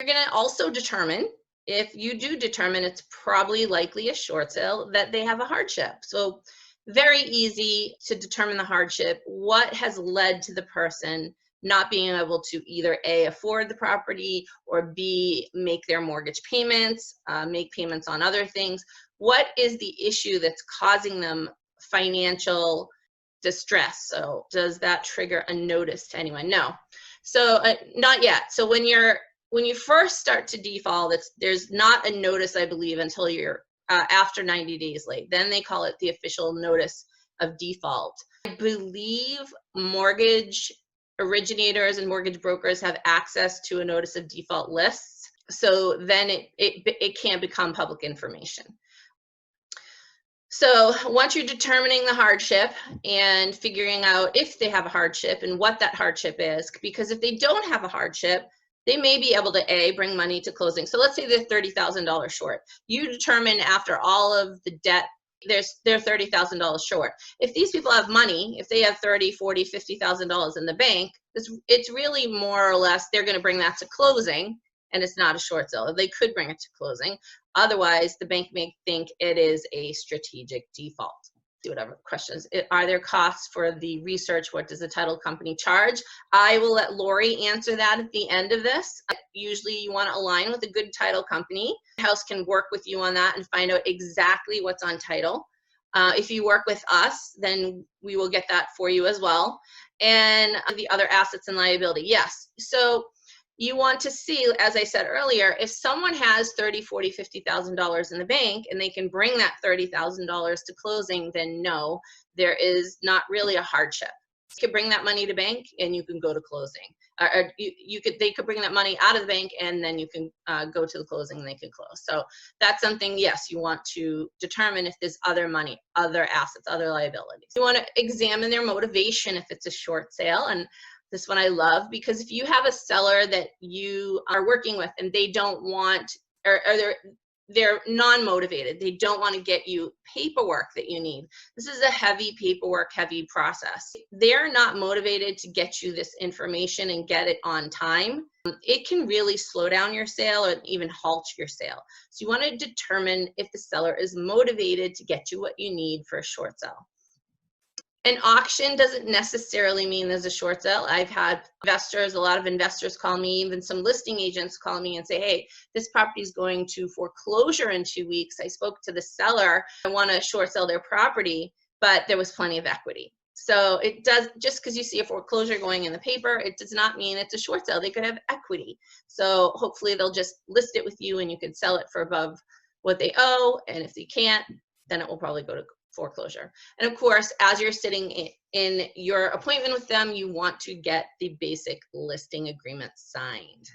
You're going to also determine, if you do determine it's probably likely a short sale, that they have a hardship. So very easy to determine the hardship. What has led to the person not being able to either A, afford the property, or B, make their mortgage payments, make payments on other things? What is the issue that's causing them financial distress? So does that trigger a notice to anyone? No. So not yet. So when you first start to default, there's not a notice, I believe, until you're after 90 days late. Then they call it the official notice of default. I believe mortgage originators and mortgage brokers have access to a notice of default lists. So then it can become public information. So once you're determining the hardship and figuring out if they have a hardship and what that hardship is, because if they don't have a hardship, they may be able to A, bring money to closing. So let's say they're $30,000 short. You determine after all of the debt, they're $30,000 short. If these people have money, if they have $30,000, $40,000, $50,000 in the bank, it's really more or less they're going to bring that to closing, and it's not a short sale. They could bring it to closing. Otherwise, the bank may think it is a strategic default. Do whatever questions. Are there costs for the research? What does the title company charge? I will let Lori answer that at the end of this. Usually you want to align with a good title company. The house can work with you on that and find out exactly what's on title. If you work with us, then we will get that for you as well. And the other assets and liability. Yes. So you want to see, as I said earlier, if someone has $30,000, $40,000, $50,000 in the bank and they can bring that $30,000 to closing, then no, there is not really a hardship. You could bring that money to bank and you can go to closing. They could bring that money out of the bank and then you can go to the closing and they can close. So that's something, yes, you want to determine if there's other money, other assets, other liabilities. You want to examine their motivation if it's a short sale. And this one I love, because if you have a seller that you are working with and they don't want, or they're non-motivated, they don't want to get you paperwork that you need. This is a heavy paperwork, heavy process. They're not motivated to get you this information and get it on time. It can really slow down your sale or even halt your sale. So you want to determine if the seller is motivated to get you what you need for a short sale. An auction doesn't necessarily mean there's a short sale. I've had investors, a lot of investors call me, even some listing agents call me and say, hey, this property is going to foreclosure in 2 weeks. I spoke to the seller. I want to short sell their property, but there was plenty of equity. So it does, just because you see a foreclosure going in the paper, it does not mean it's a short sale. They could have equity. So hopefully they'll just list it with you and you can sell it for above what they owe. And if they can't, then it will probably go to foreclosure. And of course, as you're sitting in your appointment with them, you want to get the basic listing agreement signed.